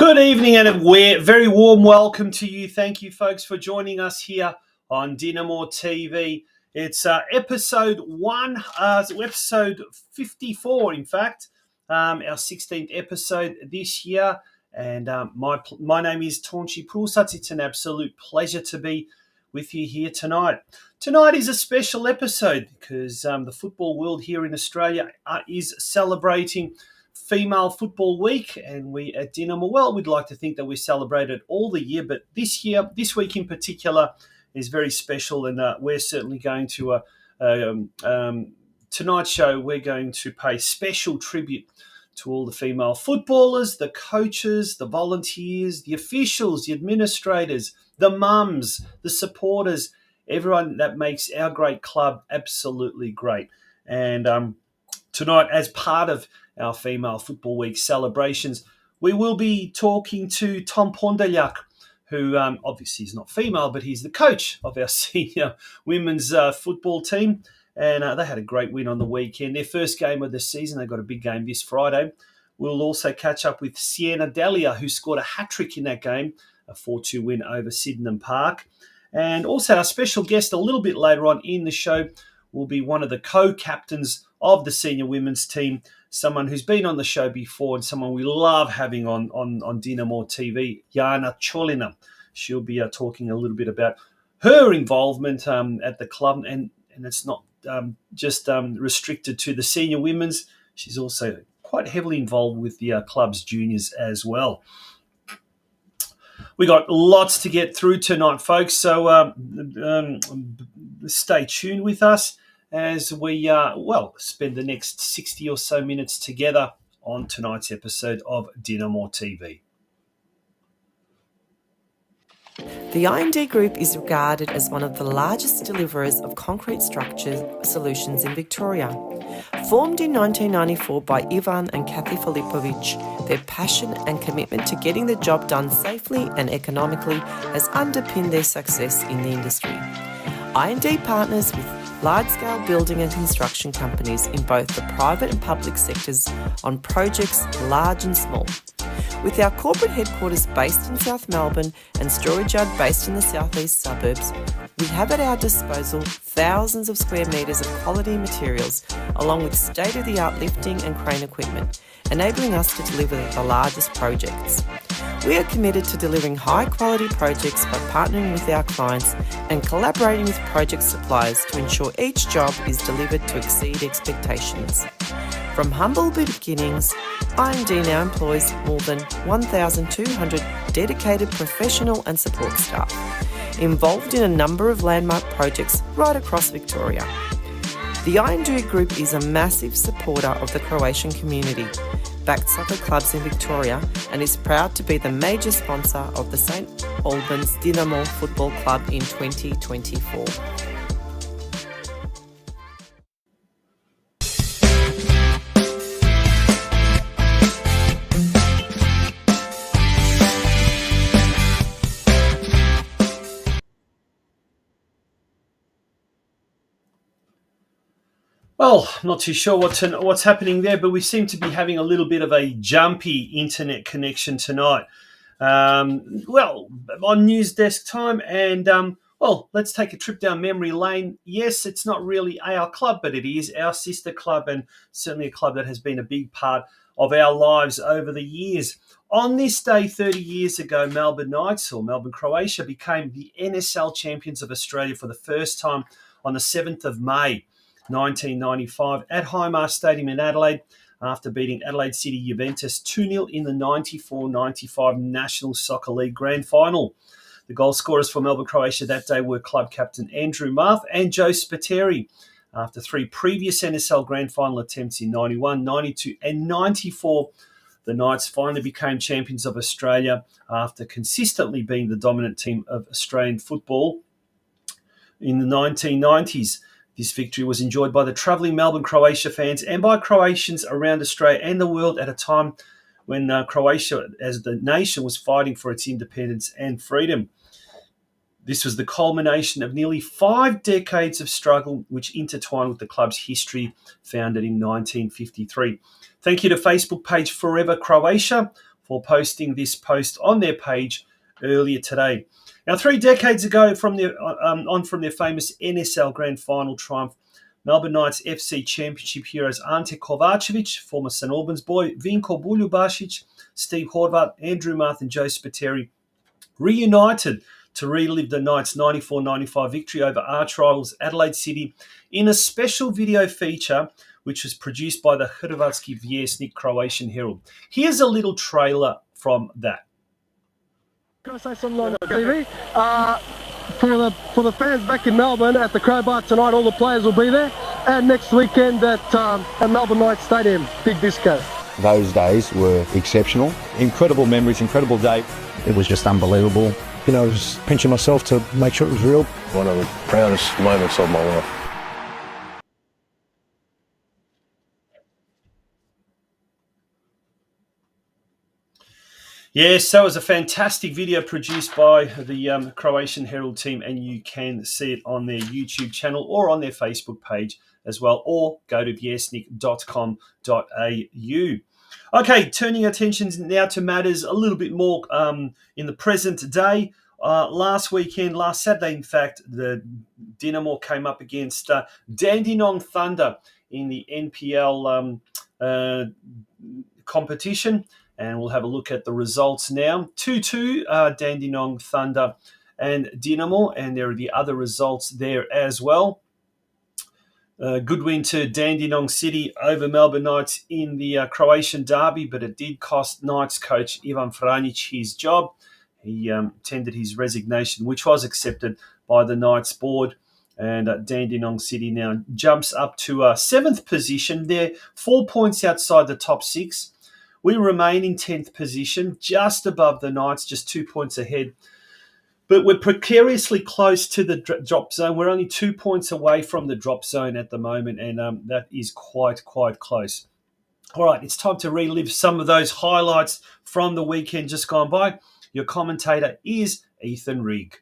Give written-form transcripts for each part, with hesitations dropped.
Good evening and a very warm welcome to you. Thank you, folks, for joining us here on DinamoTV. It's episode 54, in fact, our 16th episode this year. And my name is Taunchi Prusat. It's an absolute pleasure to be with you here tonight. Tonight is a special episode because the football world here in Australia is celebrating Female Football Week, and we at Dinamo, we'd like to think that we celebrate it all the year, but this week in particular, is very special, and we're certainly going to, tonight's show, we're going to pay special tribute to all the female footballers, the coaches, the volunteers, the officials, the administrators, the mums, the supporters, everyone that makes our great club absolutely great. And tonight, as part of our Female Football Week celebrations, we will be talking to Tom Pondaljak, who obviously is not female, but he's the coach of our senior women's football team. And they had a great win on the weekend. Their first game of the season. They got a big game this Friday. We'll also catch up with Sienna Delia, who scored a hat-trick in that game, a 4-2 win over Sydenham Park. And also our special guest a little bit later on in the show will be one of the co-captains of the senior women's team, someone who's been on the show before and someone we love having on DinamoTV, Jana Cholina. She'll be talking a little bit about her involvement at the club, and it's not just restricted to the senior women's. She's also quite heavily involved with the club's juniors as well. We got lots to get through tonight, folks, so stay tuned with us as we, spend the next 60 or so minutes together on tonight's episode of DinamoTV. The I&D Group is regarded as one of the largest deliverers of concrete structure solutions in Victoria. Formed in 1994 by Ivan and Kathy Filipovic, their passion and commitment to getting the job done safely and economically has underpinned their success in the industry. I&D partners with large-scale building and construction companies in both the private and public sectors on projects large and small. With our corporate headquarters based in South Melbourne and storage yard based in the southeast suburbs, we have at our disposal thousands of square metres of quality materials, along with state-of-the-art lifting and crane equipment, enabling us to deliver the largest projects. We are committed to delivering high-quality projects by partnering with our clients and collaborating with project suppliers to ensure each job is delivered to exceed expectations. From humble beginnings, I&D now employs more than 1,200 dedicated professional and support staff, involved in a number of landmark projects right across Victoria. The I&D Group is a massive supporter of the Croatian community, backed soccer clubs in Victoria, and is proud to be the major sponsor of the St Albans Dinamo Football Club in 2024. Well, I'm not too sure what's happening there, but we seem to be having a little bit of a jumpy internet connection tonight. On news desk time, and let's take a trip down memory lane. Yes, it's not really our club, but it is our sister club, and certainly a club that has been a big part of our lives over the years. On this day 30 years ago, Melbourne Knights, or Melbourne Croatia, became the NSL champions of Australia for the first time on the 7th of May. 1995 at Highmarsh Stadium in Adelaide after beating Adelaide City Juventus 2-0 in the 94-95 National Soccer League Grand Final. The goal scorers for Melbourne Croatia that day were club captain Andrew Marth and Joe Spiteri. After three previous NSL Grand Final attempts in 91, 92 and 94, the Knights finally became champions of Australia after consistently being the dominant team of Australian football in the 1990s. This victory was enjoyed by the travelling Melbourne Croatia fans and by Croatians around Australia and the world at a time when Croatia as the nation was fighting for its independence and freedom. This was the culmination of nearly 5 decades of struggle which intertwined with the club's history, founded in 1953. Thank you to Facebook page Forever Croatia for posting this post on their page earlier today. Now, 3 decades ago, from their famous NSL Grand Final triumph, Melbourne Knights FC Championship heroes Ante Kovacevic, former St Albans boy, Vinko Buljubasic, Steve Horvat, Andrew Marth and Joe Spiteri reunited to relive the Knights' 94-95 victory over arch rivals Adelaide City in a special video feature which was produced by the Hrvatski Vjesnik Croatian Herald. Here's a little trailer from that. Can I say something on TV? For the fans back in Melbourne at the Crowbar tonight, all the players will be there, and next weekend at Melbourne Knights Stadium, big disco. Those days were exceptional. Incredible memories, incredible day. It was just unbelievable. You know, I was pinching myself to make sure it was real. One of the proudest moments of my life. Yes, that was a fantastic video produced by the Croatian Herald team, and you can see it on their YouTube channel or on their Facebook page as well, or go to vjesnik.com.au. Okay, turning attentions now to matters a little bit more in the present day. Last Saturday, in fact, the Dinamo came up against Dandenong Thunder in the NPL competition. And we'll have a look at the results now. 2-2, Dandenong Thunder and Dinamo. And there are the other results there as well. Good win to Dandenong City over Melbourne Knights in the Croatian derby, but it did cost Knights coach Ivan Franjic his job. He tendered his resignation, which was accepted by the Knights board. And Dandenong City now jumps up to 7th position. They're 4 points outside the top 6. We remain in 10th position, just above the Knights, just 2 points ahead. But we're precariously close to the drop zone. We're only 2 points away from the drop zone at the moment, and that is quite close. All right, it's time to relive some of those highlights from the weekend just gone by. Your commentator is Ethan Rigg.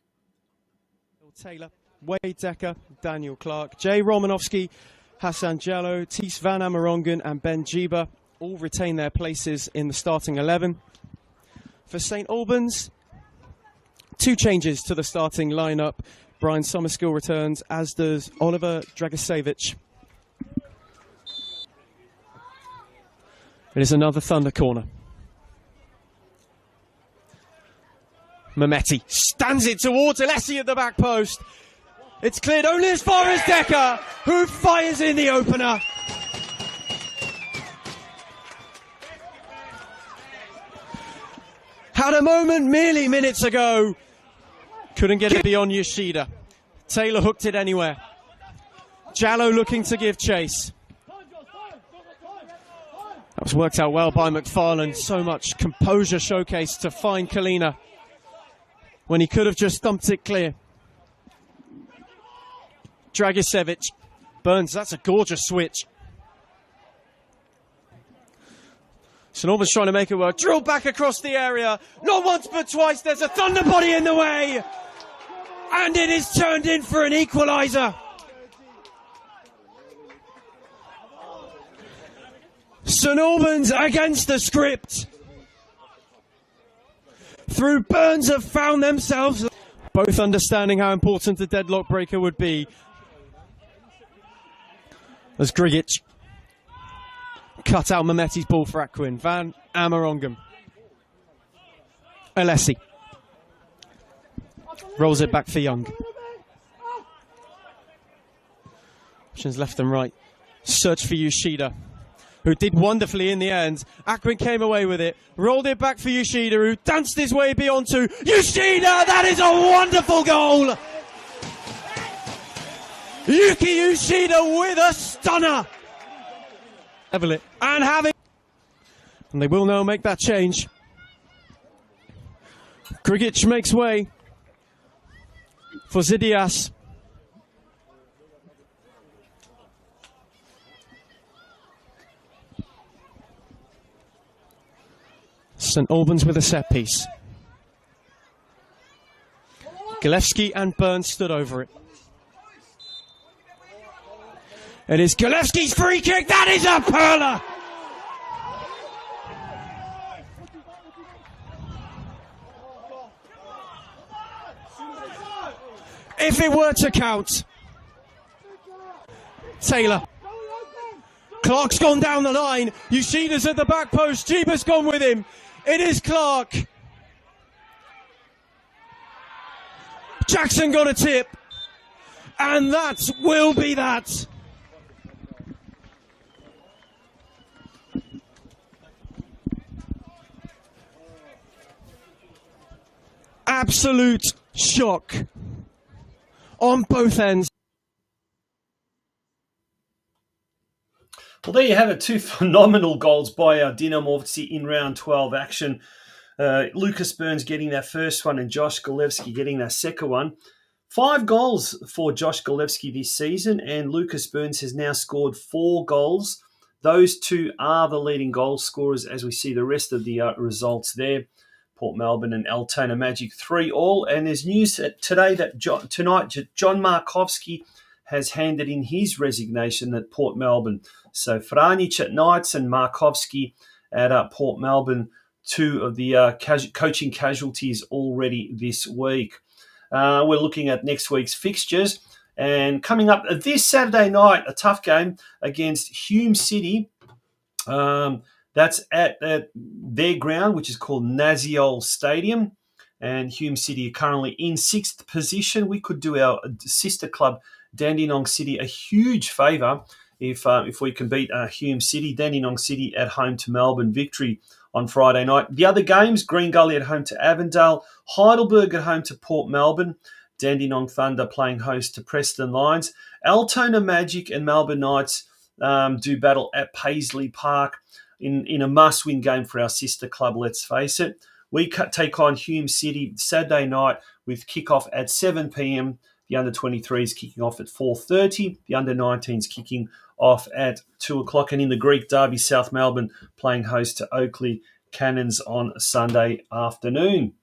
Taylor, Wade Decker, Daniel Clark, Jay Romanovsky, Hassan Jallo, Tis Van Amerongen and Ben Jeeba all retain their places in the starting 11. For St Albans, 2 changes to the starting lineup. Brian Summerskill returns, as does Oliver Dragicevic. It is another Thunder corner. Mehmeti stands it towards Alessi at the back post. It's cleared only as far as Decker, who fires in the opener. Had a moment merely minutes ago. Couldn't get it beyond Yoshida. Taylor hooked it anywhere. Jallo looking to give chase. That was worked out well by McFarlane. So much composure showcased to find Kalina when he could have just thumped it clear. Dragicevic. Burns, that's a gorgeous switch. St Albans trying to make it work. Drilled back across the area. Not once but twice. There's a Thunder body in the way. And it is turned in for an equaliser. St Albans against the script. Through Burns have found themselves. Both understanding how important the deadlock breaker would be. As Grigic cut out Mehmeti's ball for Aquin. Van Amerongen. Alessi. Rolls it back for Young. Options left and right. Search for Yoshida, who did wonderfully in the end. Aquin came away with it. Rolled it back for Yoshida, who danced his way beyond to Yoshida. That is a wonderful goal. Yuki Yoshida with a stunner. Level it and having, and they will now make that change. Grigic makes way for Zidias. St Albans with a set piece. Gilevsky and Burns stood over it. It is Gilevsky's free kick. That is a perler. If it were to count, Taylor. Clark's gone down the line. Yoshina's at the back post. Jeeba's gone with him. It is Clark. Jackson got a tip. And that will be that. Absolute shock on both ends. Well, there you have it. Two phenomenal goals by our DinamoTV in round 12 action. Lucas Burns getting that first one and Josh Golevsky getting that second one. 5 goals for Josh Golevsky this season, and Lucas Burns has now scored 4 goals. Those two are the leading goal scorers as we see the rest of the results there. Port Melbourne and Altona Magic 3-all. And there's news today that tonight John Markovski has handed in his resignation at Port Melbourne. So Franic at Knights and Markovski at Port Melbourne, 2 of the coaching casualties already this week. We're looking at next week's fixtures. And coming up this Saturday night, a tough game against Hume City. That's at their ground, which is called Naziol Stadium. And Hume City are currently in 6th position. We could do our sister club, Dandenong City, a huge favour if we can beat Hume City. Dandenong City at home to Melbourne, victory on Friday night. The other games, Green Gully at home to Avondale, Heidelberg at home to Port Melbourne, Dandenong Thunder playing host to Preston Lions. Altona Magic and Melbourne Knights do battle at Paisley Park in a must-win game for our sister club, let's face it. We take on Hume City Saturday night with kickoff at 7 p.m. The under-23s kicking off at 4:30. The under-19s kicking off at 2 o'clock. And in the Greek derby, South Melbourne playing host to Oakley Cannons on Sunday afternoon.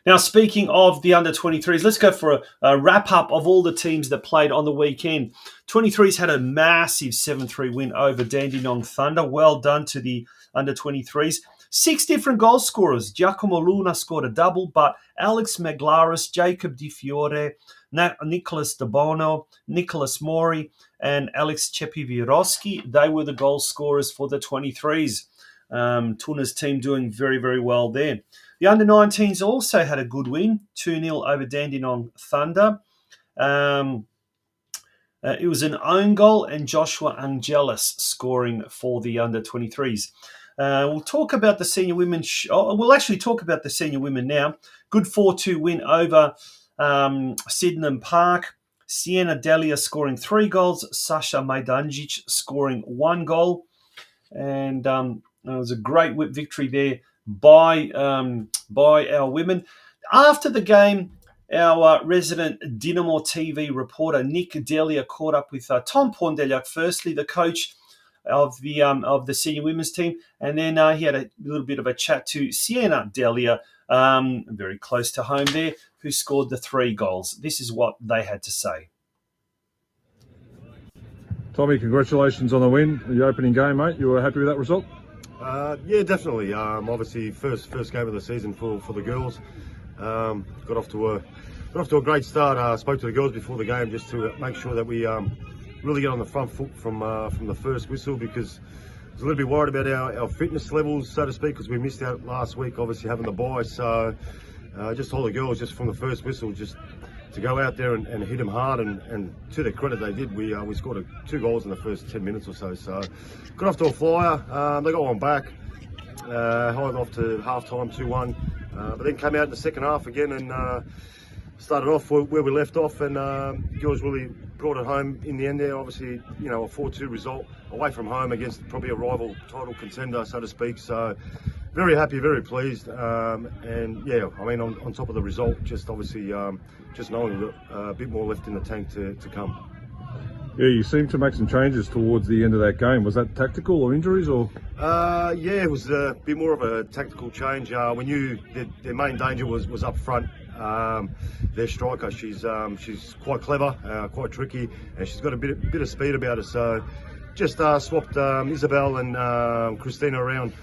Now, speaking of the under-23s, let's go for a wrap-up of all the teams that played on the weekend. 23s had a massive 7-3 win over Dandenong Thunder. Well done to the under-23s. 6 different goal scorers. Giacomo Luna scored a double, but Alex Maglaris, Jacob Di Fiore, Nicholas De Bono, Nicholas Mori, and Alex Chepiviroski, they were the goal scorers for the 23s. Tuna's team doing very, very well there. The under-19s also had a good win, 2-0 over Dandenong Thunder. It was an own goal and Joshua Angelis scoring for the under-23s. We'll talk about the senior women. We'll actually talk about the senior women now. Good 4-2 win over Sydenham Park. Sienna Delia scoring 3 goals. Sasha Majdanjic scoring 1 goal. And it was a great whip victory there by our women. After the game, our resident DinamoTV reporter Nick Delia caught up with Tom Pondelyak, firstly the coach of the senior women's team, and then he had a little bit of a chat to Sienna Delia, very close to home there, who scored the 3 goals. This is what they had to say. Tommy, congratulations on the win, the opening game, mate. You were happy with that result? Yeah, definitely. Obviously, first game of the season for the girls. Got off to a great start. Spoke to the girls before the game just to make sure that we really get on the front foot from the first whistle, because I was a little bit worried about our fitness levels, so to speak, because we missed out last week, obviously having the bye. So just told the girls just from the first whistle just to go out there and hit them hard, and to their credit they did. We scored 2 goals in the first 10 minutes or so. So got off to a flyer. They got one back, held off to half-time 2-1, but then came out in the second half again and started off where we left off, and girls really brought it home in the end there. Obviously, you know, a 4-2 result away from home against probably a rival title contender, so to speak. So very happy, very pleased, and yeah, I mean, on top of the result, just obviously just knowing we've got a bit more left in the tank to come. Yeah, you seemed to make some changes towards the end of that game. Was that tactical or injuries, or? Yeah, it was a bit more of a tactical change. We knew that their main danger was up front. Their striker, she's quite clever, quite tricky, and she's got a bit of speed about her. So just swapped Isabel and Christina around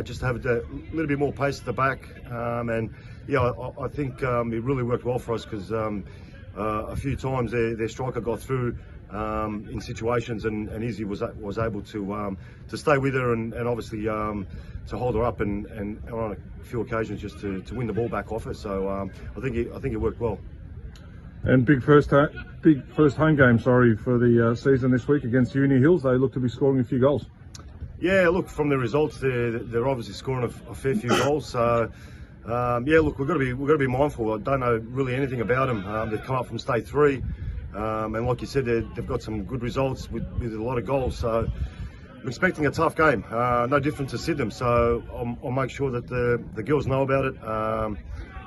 just to have a little bit more pace at the back. And yeah, I think it really worked well for us because a few times their striker got through in situations, and Izzy was able to stay with her and obviously to hold her up and on a few occasions just to win the ball back off her. So I think it worked well. And big first home game, for the season this week against Uni Hills. They look to be scoring a few goals. Yeah, look, from the results, they're obviously scoring a fair few goals. So yeah, look, we've got to be mindful. I don't know really anything about them. They've come up from State 3, and like you said, they've got some good results with a lot of goals. So I'm expecting a tough game, no different to Sydenham. So I'll make sure that the girls know about it.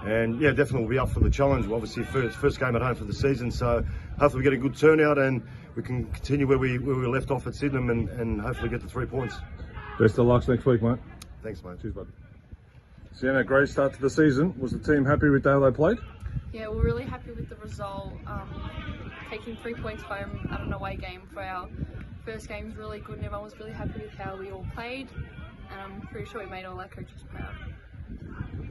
And yeah, definitely we'll be up for the challenge. Obviously, first game at home for the season, so hopefully we get a good turnout and we can continue where we left off at Sydenham and hopefully get the 3 points. Best of luck next week, mate. Thanks, mate. Cheers, bud. Sienna, great start to the season. Was the team happy with how they played? Yeah, we're really happy with the result. Taking 3 points home at an away game for our first game was really good, and everyone was really happy with how we all played. And I'm pretty sure we made all our coaches proud.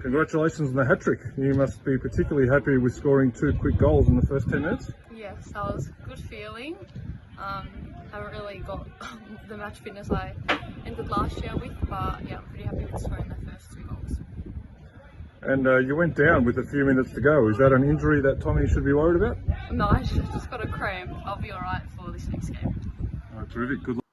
Congratulations on the hat-trick. You must be particularly happy with scoring 2 quick goals in the first 10 minutes. Yes, that was a good feeling. Haven't really got the match fitness I ended last year with, but yeah, I'm pretty happy with scoring the first 2 goals. And you went down with a few minutes to go. Is that an injury that Tommy should be worried about? No, I just got a cramp. I'll be alright for this next game. Oh, terrific. Good luck.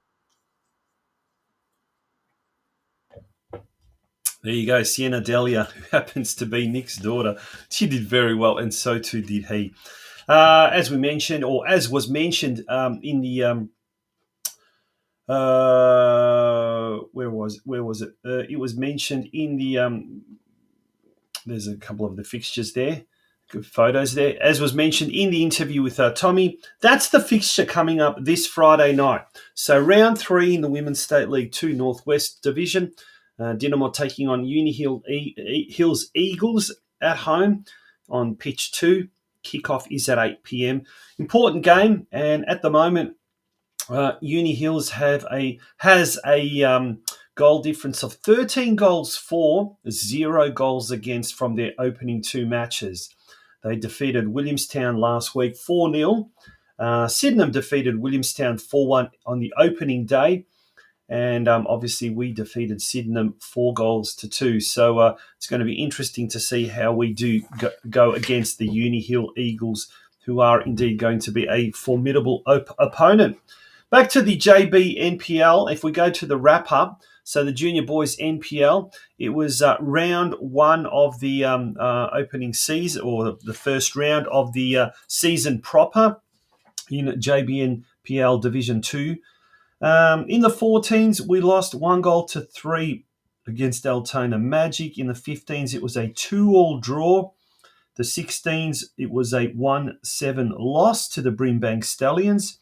There you go, Sienna Delia, who happens to be Nick's daughter. She did very well, and so too did he. As we mentioned, or as was mentioned in the where was it? It was mentioned in the there's a couple of the fixtures there, good photos there. As was mentioned in the interview with Tommy, that's the fixture coming up this Friday night. So round 3 in the Women's State League 2 Northwest Division. Dinamo taking on Uni Hills Eagles at home on pitch 2. Kickoff is at 8 p.m. Important game, and at the moment, Uni Hills has a goal difference of 13 goals for, 0 goals against from their opening 2 matches. They defeated Williamstown last week 4-0. Sydenham defeated Williamstown 4-1 on the opening day. And obviously we defeated Sydenham 4-2. So it's going to be interesting to see how we do go against the Uni Hill Eagles, who are indeed going to be a formidable opponent. Back to the JB NPL, if we go to the wrap-up, so the Junior Boys NPL, it was round 1 of the opening season, or the first round of the season proper in JB NPL Division 2. In the 14s, we lost 1-3 against Altona Magic. In the 15s, it was a 2-2 draw. The 16s, it was a 1-7 loss to the Brimbank Stallions.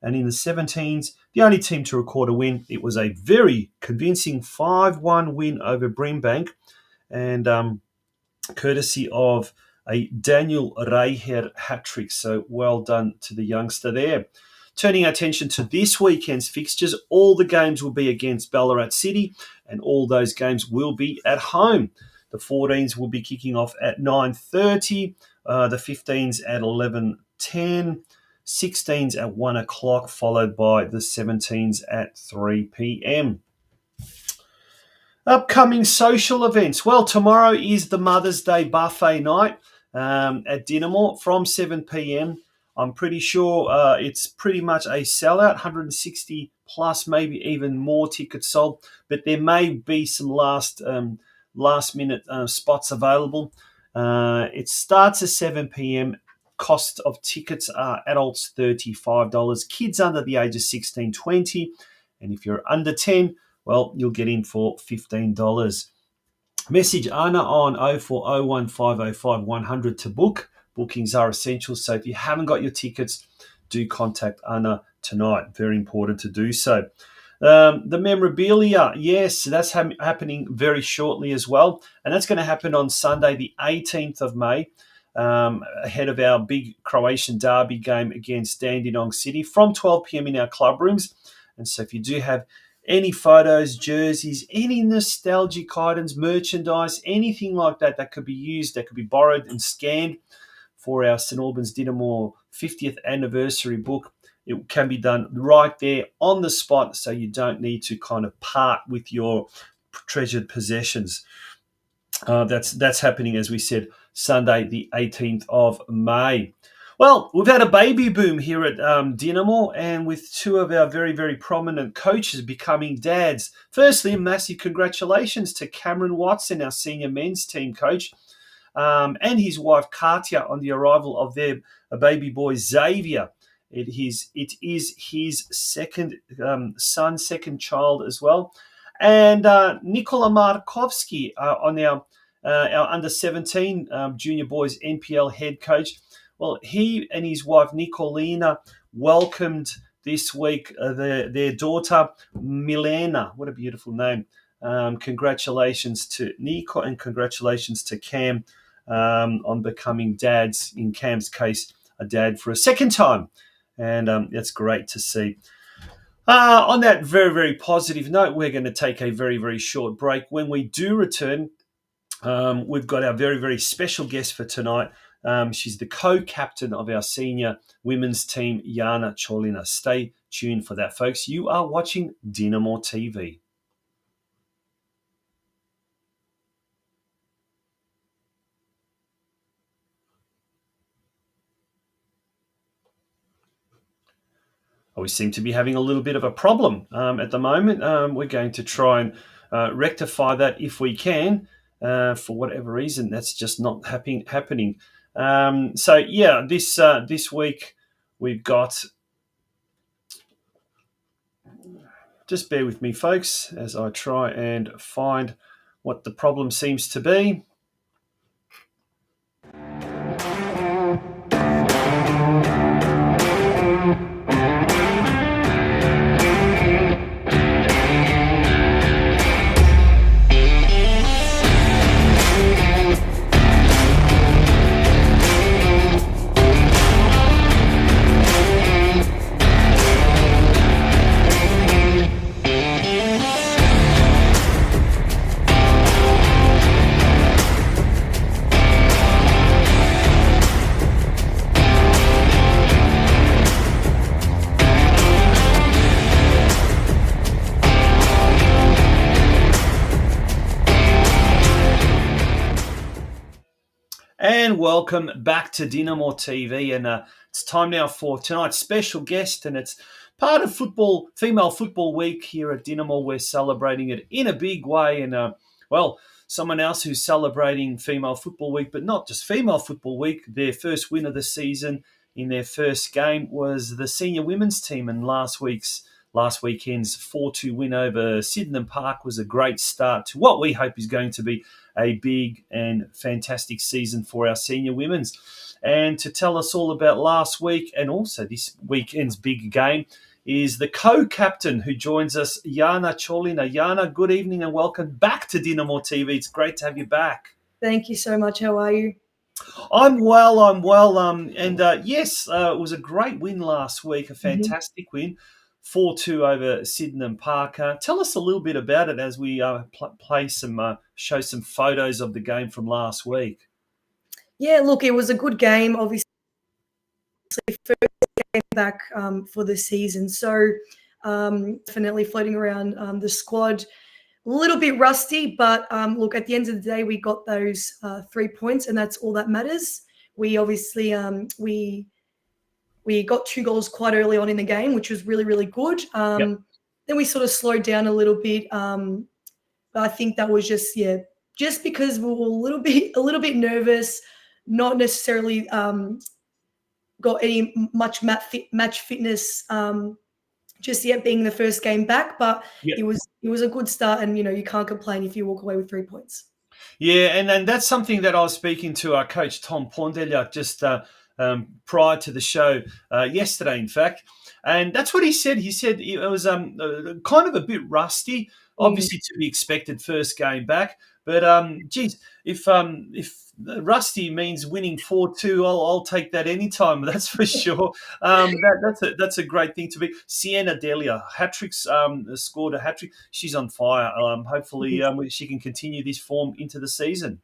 And in the 17s, the only team to record a win, it was a very convincing 5-1 win over Brimbank. And courtesy of a Daniel Reiher hat-trick. So well done to the youngster there. Turning our attention to this weekend's fixtures, all the games will be against Ballarat City, and all those games will be at home. The 14s will be kicking off at 9:30, the 15s at 11:10, 16s at 1 o'clock, followed by the 17s at 3 p.m. Upcoming social events. Well, tomorrow is the Mother's Day buffet night at Dinamo from 7 p.m. I'm pretty sure it's pretty much a sellout, 160 plus, maybe even more tickets sold. But there may be some last minute spots available. It starts at 7 p.m. Cost of tickets are adults $35, kids under the age of 16, 20. And if you're under 10, well, you'll get in for $15. Message Anna on 0401 505 100 to book. Bookings are essential, so if you haven't got your tickets, do contact Anna tonight. Very important to do so. The memorabilia, yes, that's happening very shortly as well, and that's going to happen on Sunday, the 18th of May, ahead of our big Croatian derby game against Dandenong City from 12 p.m. in our club rooms. And so if you do have any photos, jerseys, any nostalgic items, merchandise, anything like that could be used, that could be borrowed and scanned for our St Albans Dinamo 50th anniversary book. It can be done right there on the spot, so you don't need to kind of part with your treasured possessions. That's happening, as we said, Sunday, the 18th of May. Well, we've had a baby boom here at Dinamo, and with two of our very, very prominent coaches becoming dads. Firstly, a massive congratulations to Cameron Watson, our senior men's team coach, and his wife Katya on the arrival of their baby boy Xavier. It is his second son, second child as well. And Nikola Markovsky on our under-17 junior boys NPL head coach. Well, he and his wife Nikolina welcomed this week their daughter Milena. What a beautiful name. Congratulations to Nico and congratulations to Cam on becoming dads. In Cam's case, a dad for a second time. And that's great to see. On that very, very positive note, we're going to take a very, very short break. When we do return, we've got our very, very special guest for tonight. She's the co-captain of our senior women's team, Jana Cholina. Stay tuned for that, folks. You are watching DinamoTV. We seem to be having a little bit of a problem at the moment. We're going to try and rectify that if we can. For whatever reason, that's just not happening. This week we've got. Just bear with me, folks, as I try and find what the problem seems to be. And welcome back to DinamoTV, and it's time now for tonight's special guest, and it's part of Female Football Week here at Dinamo. We're celebrating it in a big way, and someone else who's celebrating Female Football Week, but not just Female Football Week. Their first win of the season in their first game was the senior women's team, and last weekend's 4-2 win over Sydenham Park was a great start to what we hope is going to be a big and fantastic season for our senior women's. And to tell us all about last week and also this weekend's big game is the co-captain who joins us, Jana Cholina. Jana, good evening and welcome back to DinamoTV. It's great to have you back. Thank you so much. How are you? I'm well. Yes, it was a great win last week, a fantastic win. 4-2 over Sydenham Park. Tell us a little bit about it as we show some photos of the game from last week. Yeah, look, it was a good game. Obviously, first game back for the season, so definitely floating around the squad. A little bit rusty, but look, at the end of the day, we got those 3 points, and that's all that matters. We obviously we got 2 goals quite early on in the game, which was really, really good. Then we sort of slowed down a little bit. But I think that was just because we were a little bit nervous, not necessarily got any much match fitness just yet, being the first game back. But it was a good start, and you can't complain if you walk away with 3 points. Yeah, and that's something that I was speaking to our coach Tom Pondelia just prior to the show yesterday, in fact. And that's what he said. He said it was kind of a bit rusty. obviously to be expected first game back. But geez, if Rusty means winning 4-2, I'll take that anytime. That's for sure. That's a great thing to be. Sienna Delia hat-tricks, scored a hat-trick. She's on fire. Hopefully she can continue this form into the season.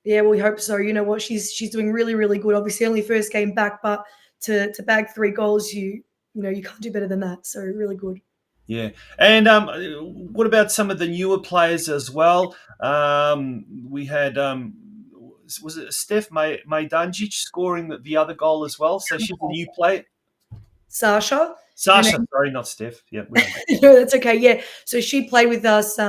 Yeah, well, we hope so. You know what? She's doing really, really good. Obviously, only first game back, but to bag 3 goals, you can't do better than that. So really good. Yeah. And what about some of the newer players as well? We had, was it Steph Majdanjic scoring the other goal as well? So she's a new player. Sasha, sorry, not Steph. Yeah. No, that's okay. Yeah. So she played with us she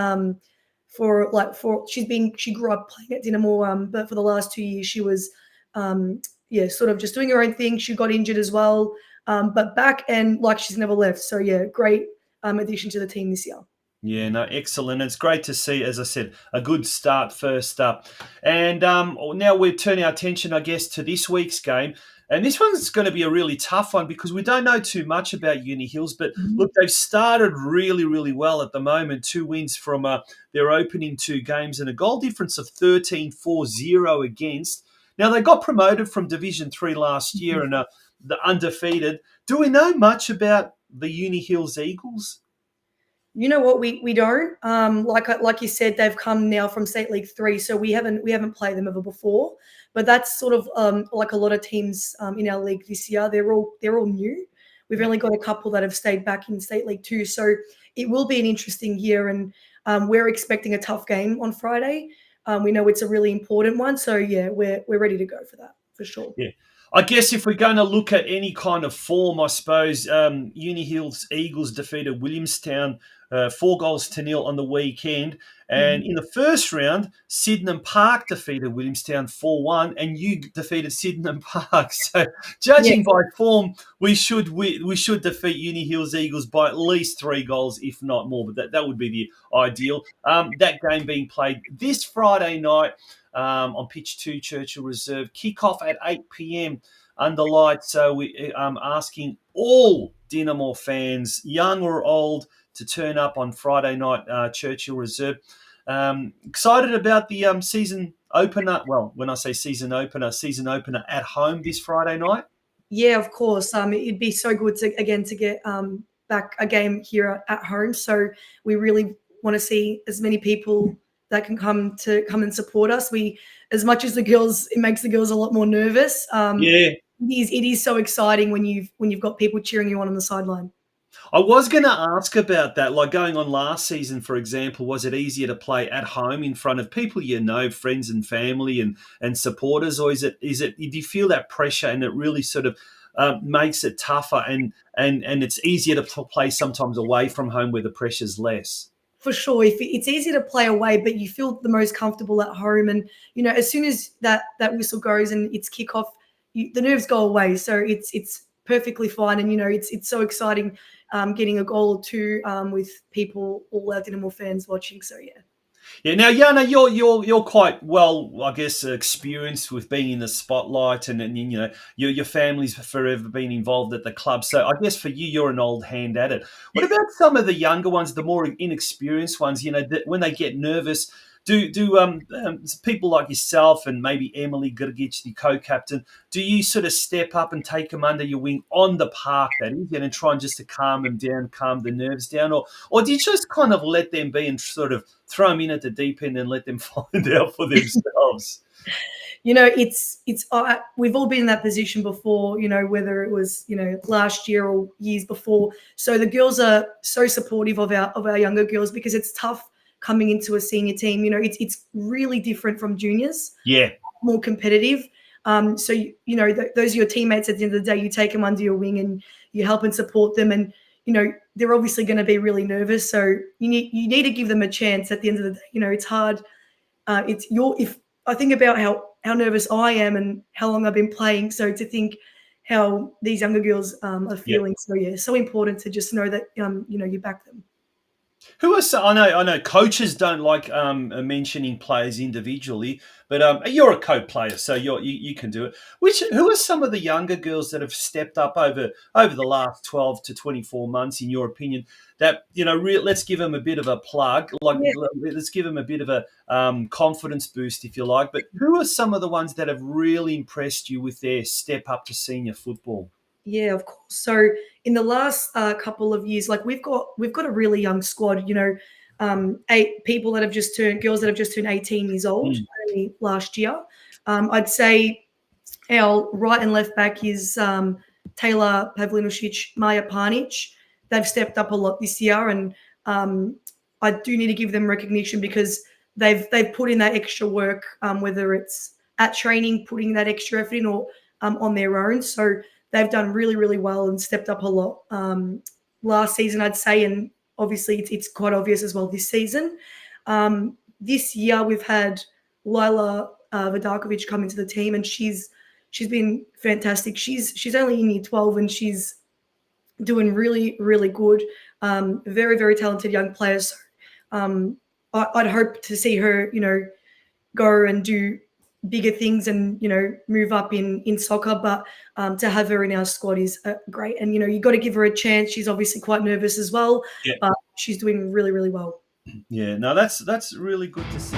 grew up playing at Dinamo, but for the last 2 years she was sort of just doing her own thing. She got injured as well, but back and she's never left. So yeah, great addition to the team this year. Yeah, no, excellent. It's great to see, as I said, a good start first up. And now we're turning our attention, I guess, to this week's game. And this one's going to be a really tough one because we don't know too much about Uni Hills. But look, they've started really, really well at the moment. 2 wins from their opening 2 games and a goal difference of 13-4-0 against. Now, they got promoted from Division 3 last year and they're undefeated. Do we know much about the Uni Hills Eagles? You know what? We don't. Like you said, they've come now from State League 3, so we haven't played them ever before. But that's sort of like a lot of teams in our league this year. They're all new. We've only got a couple that have stayed back in State League 2, so it will be an interesting year. And we're expecting a tough game on Friday. We know it's a really important one, so yeah, we're ready to go for that for sure. Yeah. I guess if we're going to look at any kind of form, I suppose Uni Hills Eagles defeated Williamstown 4-0 on the weekend. And in the first round, Sydenham Park defeated Williamstown 4-1, and you defeated Sydenham Park. So, judging by form, we should defeat Uni Hills Eagles by at least 3 goals, if not more. But that would be the ideal. That game being played this Friday night on Pitch 2, Churchill Reserve. Kickoff at 8 p.m. under lights. So we asking all Dinamo fans, young or old, to turn up on Friday night, Churchill Reserve. Excited about the season opener. Well, when I say season opener at home this Friday night. Yeah, of course. It'd be so good to get back a game here at home. So we really want to see as many people that can come and support us. As much as it makes the girls a lot more nervous. It is so exciting when you've got people cheering you on the sideline. I was going to ask about that. Like going on last season, for example, was it easier to play at home in front of people friends and family and supporters, or do you feel that pressure and it really sort of makes it tougher and it's easier to play sometimes away from home where the pressure's less? For sure, if it's easier to play away, but you feel the most comfortable at home, and as soon as that whistle goes and it's kickoff, the nerves go away. So it's perfectly fine, and it's so exciting getting a goal or 2 with people, all our Dinamo fans watching. So yeah. Yeah. Now, Yana, you're quite well, I guess, experienced with being in the spotlight, and your family's forever been involved at the club. So I guess for you, you're an old hand at it. What about some of the younger ones, the more inexperienced ones? When they get nervous, do people like yourself and maybe Emily Grgic, the co-captain, do you sort of step up and take them under your wing on the park, that is, and try and just to calm them down, calm the nerves down, or do you just kind of let them be and sort of throw them in at the deep end and let them find out for themselves? We've all been in that position before, whether it was, last year or years before. So the girls are so supportive of our younger girls because it's tough coming into a senior team. It's really different from juniors. Yeah. More competitive. So, those are your teammates at the end of the day. You take them under your wing and you help and support them. And, they're obviously going to be really nervous. So you need to give them a chance at the end of the day. It's hard. If I think about how nervous I am and how long I've been playing. So to think how these younger girls are feeling. So yeah, so important to just know that, you back them. Who are some, I know coaches don't like mentioning players individually, but you're a co-player, so you can do it. Who are some of the younger girls that have stepped up over the last 12 to 24 months, in your opinion? That let's give them a bit of a plug, let's give them a bit of a confidence boost, if you like. But who are some of the ones that have really impressed you with their step up to senior football? Yeah, of course. So in the last couple of years, like we've got a really young squad. 8 people that have just turned, girls that have just turned 18 years old only last year. I'd say our right and left back is Taylor Pavlinovic, Maja Panic. They've stepped up a lot this year, and I do need to give them recognition because they've put in that extra work, whether it's at training, putting that extra effort in, or on their own. So they've done really, really well and stepped up a lot last season, I'd say, and obviously it's quite obvious as well this season. This year we've had Lila Vidakovic come into the team, and she's been fantastic. She's only in year 12 and she's doing really, really good. Very, very talented young players. I'd hope to see her, go and do bigger things and move up in soccer, but to have her in our squad is great. And you got to give her a chance. She's obviously quite nervous as well, but she's doing really, really well. Yeah, no, that's really good to see.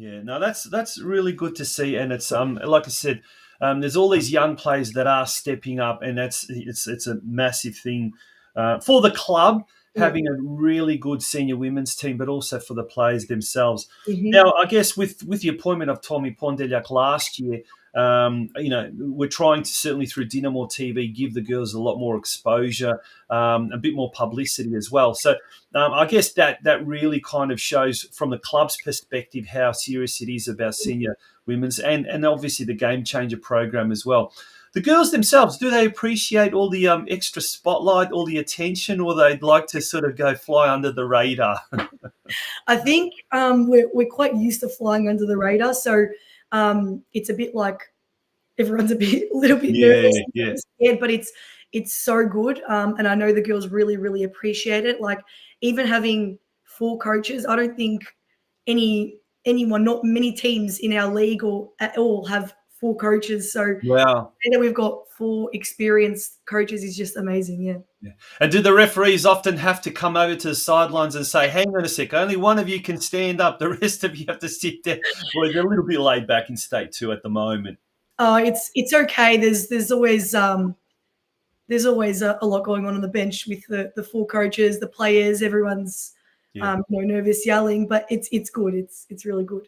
Yeah, no, that's really good to see, and it's like I said, there's all these young players that are stepping up, and it's a massive thing for the club having a really good senior women's team, but also for the players themselves. Mm-hmm. Now, I guess with the appointment of Tommy Pondeliak last year, we're trying to, certainly through DinamoTV, give the girls a lot more exposure, a bit more publicity as well. So I guess that really kind of shows from the club's perspective how serious it is about senior women's and obviously the Game Changer program as well. The girls themselves, do they appreciate all the extra spotlight, all the attention, or they'd like to sort of go fly under the radar? I think we're quite used to flying under the radar, so it's a bit like everyone's a little bit nervous, scared, but it's so good, and I know the girls really, really appreciate it. Like even having 4 coaches, I don't think anyone, not many teams in our league or at all have 4 coaches. So wow, that we've got 4 experienced coaches is just amazing. Yeah. And do the referees often have to come over to the sidelines and say, hang on a sec, only one of you can stand up, the rest of you have to sit there? Or they're a little bit laid back in state 2 at the moment? It's okay. There's always a lot going on the bench with the 4 coaches, the players, everyone's nervous, yelling, but it's good. It's really good.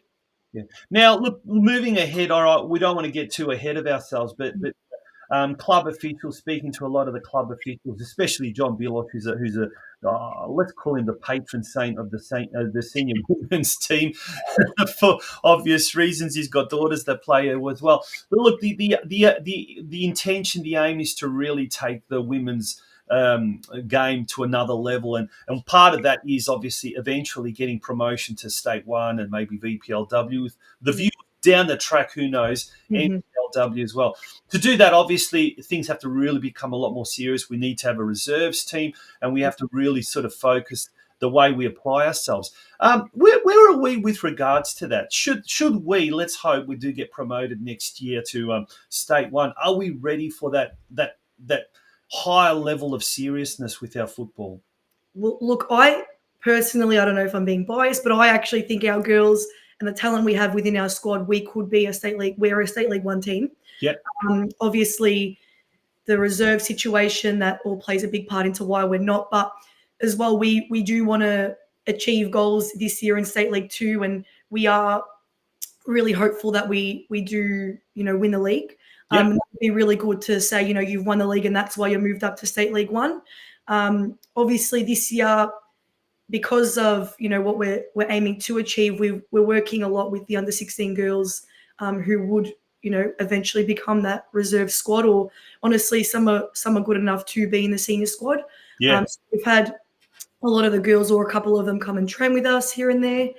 Yeah. Now, look, moving ahead, all right, we don't want to get too ahead of ourselves, but club officials, speaking to a lot of the club officials, especially John Billoff, who's a let's call him the patron saint of the senior women's team for obvious reasons. He's got daughters that play as well. But look, the intention, the aim is to really take the women's game to another level, and part of that is obviously eventually getting promotion to State 1 and maybe VPLW with the view down the track, who knows, NPLW as well. To do that, obviously, things have to really become a lot more serious. We need to have a reserves team, and we have to really sort of focus the way we apply ourselves. Where are we with regards to that? Should we, let's hope we do get promoted next year to State 1, are we ready for that higher level of seriousness with our football? Well, look, I personally, I don't know if I'm being biased, but I actually think our girls and the talent we have within our squad, we could be a state league. We're a state league 1 team. Yep. Obviously, the reserve situation that all plays a big part into why we're not. But as well, we do want to achieve goals this year in State League 2, and we are really hopeful that we do, win the league. Yep. It'd be really good to say, you've won the league and that's why you're moved up to State League 1. Obviously, this year, because of what we're aiming to achieve, we're working a lot with the under 16 girls who would eventually become that reserve squad, or honestly some are good enough to be in the senior squad. Yeah. So we've had a lot of the girls or a couple of them come and train with us here and there.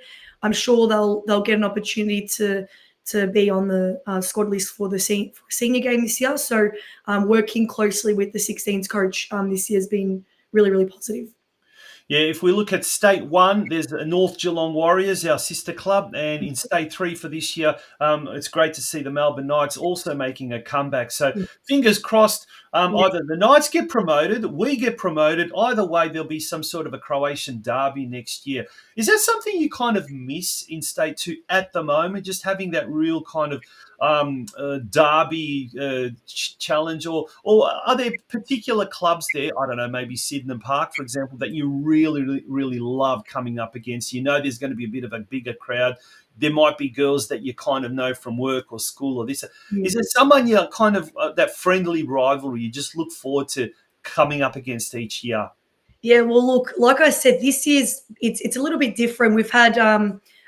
I'm sure they'll get an opportunity to be on the squad list for the senior game this year. So working closely with the 16s coach this year has been really, really positive. Yeah, if we look at State 1, there's the North Geelong Warriors, our sister club, and in State 3 for this year, it's great to see the Melbourne Knights also making a comeback. So fingers crossed, either the Knights get promoted, we get promoted. Either way, there'll be some sort of a Croatian derby next year. Is that something you kind of miss in State 2 at the moment, just having that real kind of derby challenge, or are there particular clubs there, I don't know, maybe Sydenham Park, for example, that you really, really love coming up against? There's going to be a bit of a bigger crowd. There might be girls that you kind of know from work or school or this. Is it someone you kind of that friendly rivalry you just look forward to coming up against each year? Yeah, well, look, like I said, this year's it's a little bit different. We've had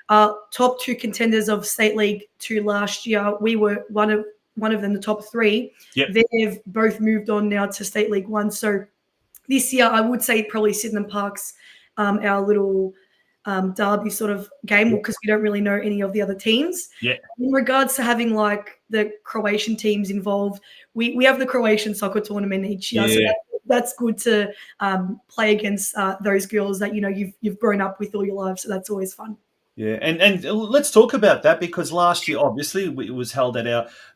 top 2 contenders of State League 2 last year. We were one of them, the top 3. Yep. They've both moved on now to State League 1. So this year, I would say probably Sydenham Park's our little derby sort of game, because we don't really know any of the other teams. Yeah. In regards to having like the Croatian teams involved, we have the Croatian soccer tournament each year. Yeah. So that's good to play against those girls that you've grown up with all your life. So that's always fun. Yeah, and let's talk about that, because last year, obviously, it was held at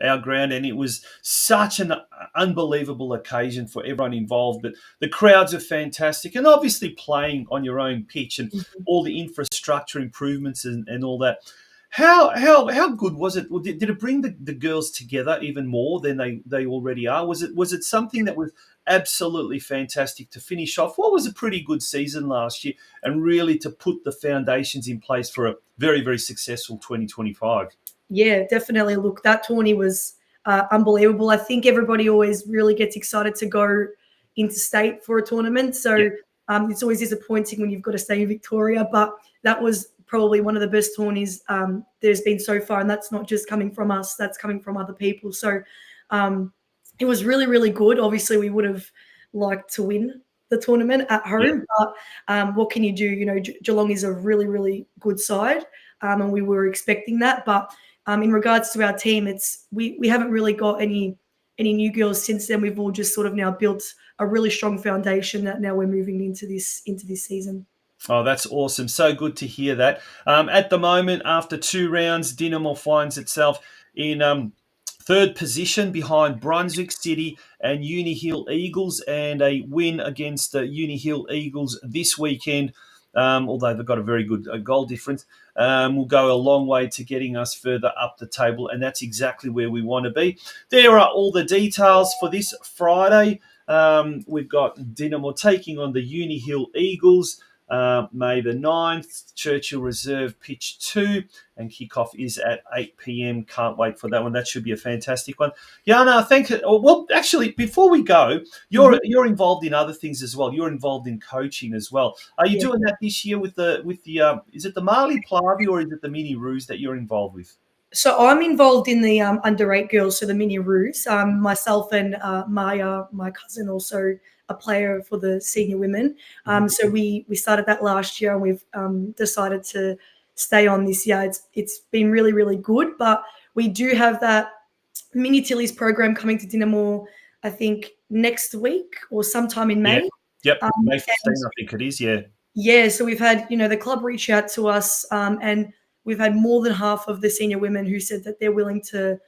our ground, and it was such an unbelievable occasion for everyone involved. But the crowds are fantastic, and obviously playing on your own pitch and all the infrastructure improvements and all that. How good was it? Did it bring the girls together even more than they already are? Was it something that was absolutely fantastic to finish off what was a pretty good season last year, and really to put the foundations in place for a very, very successful 2025? Yeah, definitely. Look, that tourney was unbelievable. I think everybody always really gets excited to go into state for a tournament. So it's always disappointing when you've got to stay in Victoria, but that was probably one of the best tourneys there's been so far, and that's not just coming from us, that's coming from other people. So it was really, really good. Obviously, we would have liked to win the tournament at home, but what can you do? Geelong is a really, really good side, and we were expecting that. But in regards to our team, we haven't really got any new girls since then. We've all just sort of now built a really strong foundation that now we're moving into this season. Oh, that's awesome. So good to hear that. At the moment, after 2 rounds, Dinamo finds itself in third position behind Brunswick City and Uni Hill Eagles, and a win against the Uni Hill Eagles this weekend, although they've got a very good goal difference, will go a long way to getting us further up the table, and that's exactly where we want to be. There are all the details for this Friday. We've got Dinamo taking on the Uni Hill Eagles, May the 9th, Churchill Reserve Pitch 2, and kickoff is at 8 p.m. Can't wait for that one. That should be a fantastic one. Jana, thank you. Well, actually, before we go, you're involved in other things as well. You're involved in coaching as well. Are you doing that this year with the is it the Marley Plavi or is it the Mini Roos that you're involved with? So I'm involved in the under 8 girls, so the Mini Roos. Myself and Maya, my cousin, also a player for the senior women. So we started that last year, and we've decided to stay on this year. It's been really, really good, but we do have that Mini Tillies program coming to Dinamo, I think, next week or sometime in May. Yep, May 15, I think it is, yeah. Yeah, so we've had, the club reach out to us, and we've had more than half of the senior women who said that they're willing to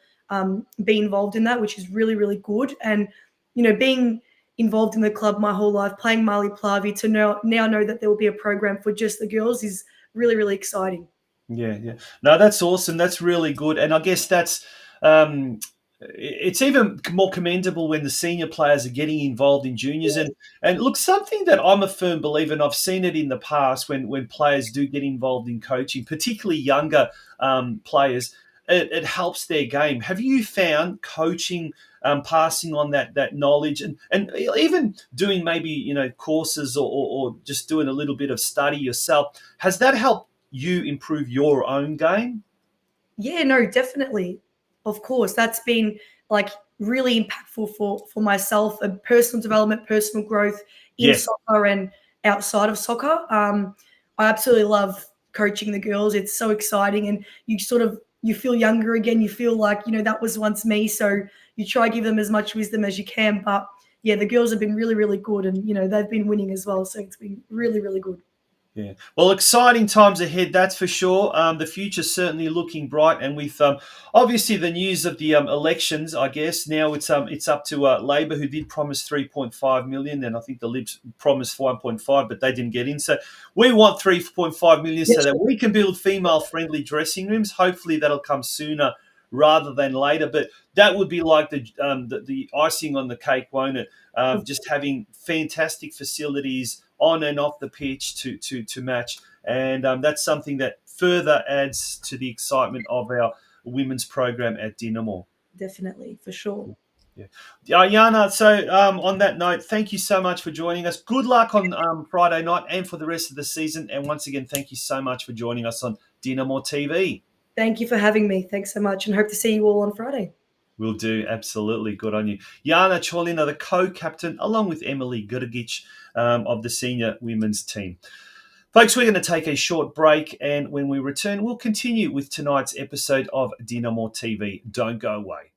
be involved in that, which is really, really good. And, being involved in the club my whole life, playing Mali Plavi, to now know that there will be a program for just the girls is really, really exciting. Yeah. No, that's awesome. That's really good. And I guess that's it's even more commendable when the senior players are getting involved in juniors. And look, something that I'm a firm believer, and I've seen it in the past when players do get involved in coaching, particularly younger players, it helps their game. Have you found coaching, passing on that knowledge, and even doing maybe courses or just doing a little bit of study yourself, has that helped you improve your own game? Yeah, no, definitely. Of course, that's been like really impactful for myself and personal development, personal growth in Yes. soccer and outside of soccer. I absolutely love coaching the girls. It's so exciting, and you feel younger again. You feel like that was once me. So you try to give them as much wisdom as you can. But yeah, the girls have been really, really good, and they've been winning as well. So it's been really, really good. Yeah. Well, exciting times ahead, that's for sure. The future's certainly looking bright, and with obviously the news of the elections, I guess now it's up to Labor, who did promise 3.5 million, and I think the Libs promised 1.5, but they didn't get in. So we want 3.5 million so that we can build female-friendly dressing rooms. Hopefully that'll come sooner rather than later, but that would be like the icing on the cake, won't it? Just having fantastic facilities on and off the pitch to match, and that's something that further adds to the excitement of our women's program at Dinamo. Definitely, for sure. Yeah, Jana, so on that note, thank you so much for joining us. Good luck on Friday night and for the rest of the season, and once again, thank you so much for joining us on DinamoTV. Thank you for having me. Thanks so much, and hope to see you all on Friday. Will do. Absolutely. Good on you. Jana Cholina, the co-captain, along with Emily Gurgic of the senior women's team. Folks, we're going to take a short break, and when we return, we'll continue with tonight's episode of DinamoTV. Don't go away.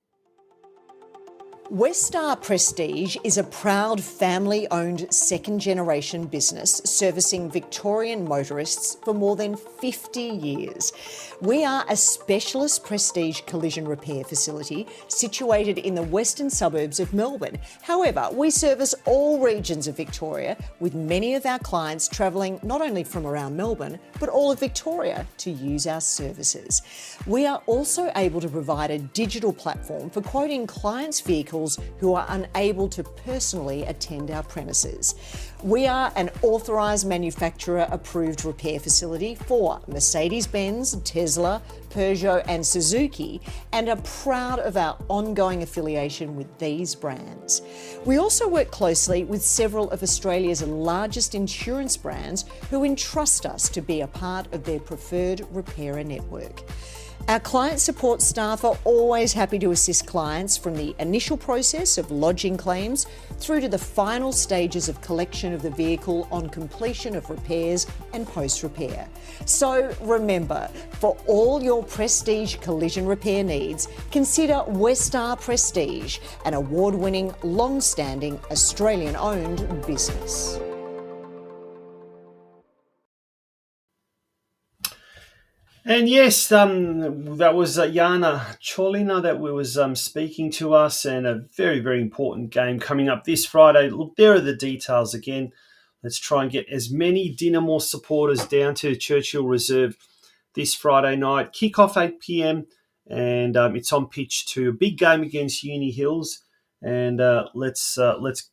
Westar Prestige is a proud family-owned second-generation business servicing Victorian motorists for more than 50 years. We are a specialist prestige collision repair facility situated in the western suburbs of Melbourne. However, we service all regions of Victoria, with many of our clients travelling not only from around Melbourne, but all of Victoria to use our services. We are also able to provide a digital platform for quoting clients' vehicles who are unable to personally attend our premises. We are an authorised manufacturer approved repair facility for Mercedes-Benz, Tesla, Peugeot and Suzuki, and are proud of our ongoing affiliation with these brands. We also work closely with several of Australia's largest insurance brands who entrust us to be a part of their preferred repairer network. Our client support staff are always happy to assist clients from the initial process of lodging claims through to the final stages of collection of the vehicle on completion of repairs and post-repair. So remember, for all your prestige collision repair needs, consider Westar Prestige, an award-winning, long-standing, Australian-owned business. And yes, that was Jana Cholina that was speaking to us, and a very, very important game coming up this Friday. Look, there are the details again. Let's try and get as many Dinamo supporters down to Churchill Reserve this Friday night. Kick-off 8 p.m, and it's on pitch 2. A big game against Uni Hills, and let's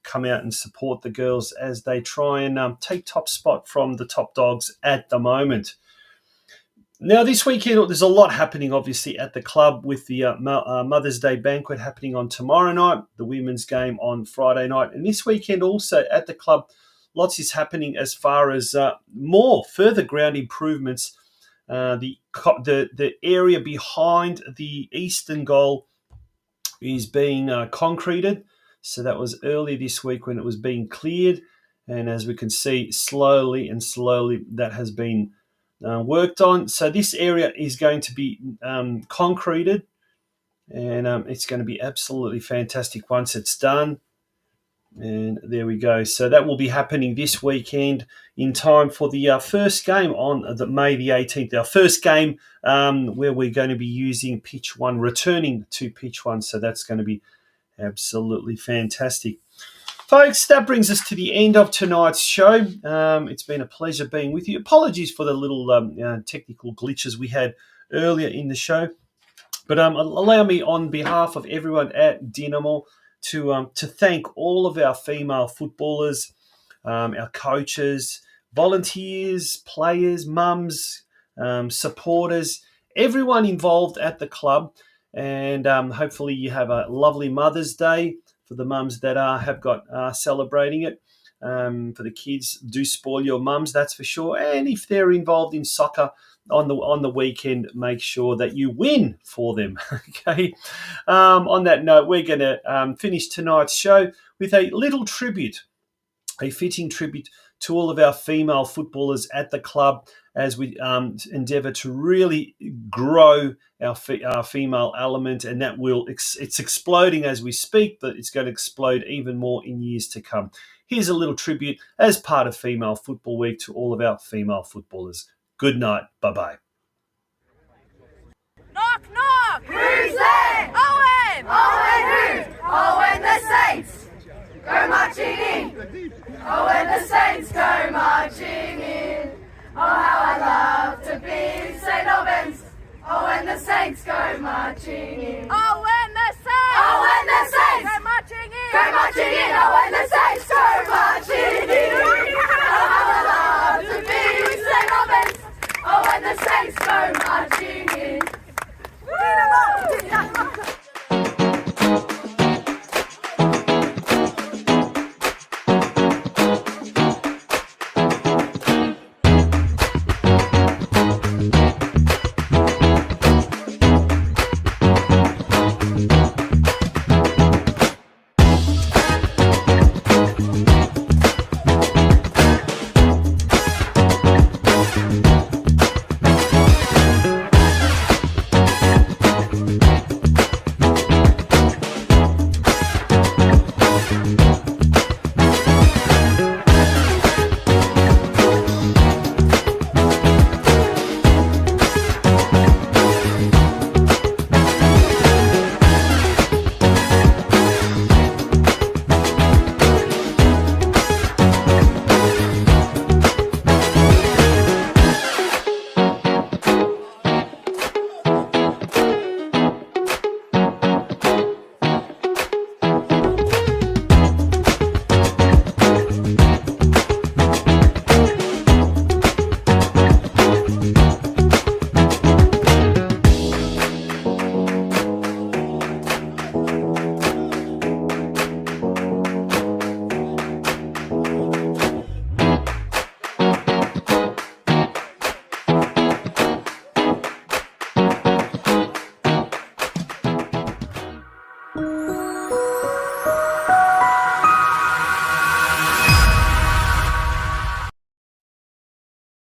come out and support the girls as they try and take top spot from the top dogs at the moment. Now, this weekend, there's a lot happening, obviously, at the club with the Mother's Day banquet happening on tomorrow night, the women's game on Friday night. And this weekend also at the club, lots is happening as far as more further ground improvements. The area behind the eastern goal is being concreted. So that was early this week when it was being cleared. And as we can see, slowly that has been worked on. So this area is going to be concreted, and it's going to be absolutely fantastic once it's done. And there we go. So that will be happening this weekend in time for the first game on May the 18th. Our first game where we're going to be using pitch 1, returning to pitch 1. So that's going to be absolutely fantastic. Folks, that brings us to the end of tonight's show. It's been a pleasure being with you. Apologies for the little technical glitches we had earlier in the show. But allow me, on behalf of everyone at Dinamo, to thank all of our female footballers, our coaches, volunteers, players, mums, supporters, everyone involved at the club. And hopefully you have a lovely Mother's Day for the mums that have got celebrating it. For the kids, do spoil your mums, that's for sure. And if they're involved in soccer on the weekend, make sure that you win for them. Okay. On that note, we're going to finish tonight's show with a little tribute, a fitting tribute to all of our female footballers at the club as we endeavour to really grow our female element, and that it's exploding as we speak, but it's going to explode even more in years to come. Here's a little tribute as part of Female Football Week to all of our female footballers. Good night. Bye-bye. Knock, knock! Who's there? Owen! Owen who? Owen the Saints! Go marching in! Owen the Saints go marching in! Oh, how I love to be St. Albans! Owen the Saints go marching in! Owen the Saints! Owen the Saints! Go marching in! Go marching in! Owen the Saints go marching in! Oh, how I love to be St. Albans! Owen the Saints go marching in!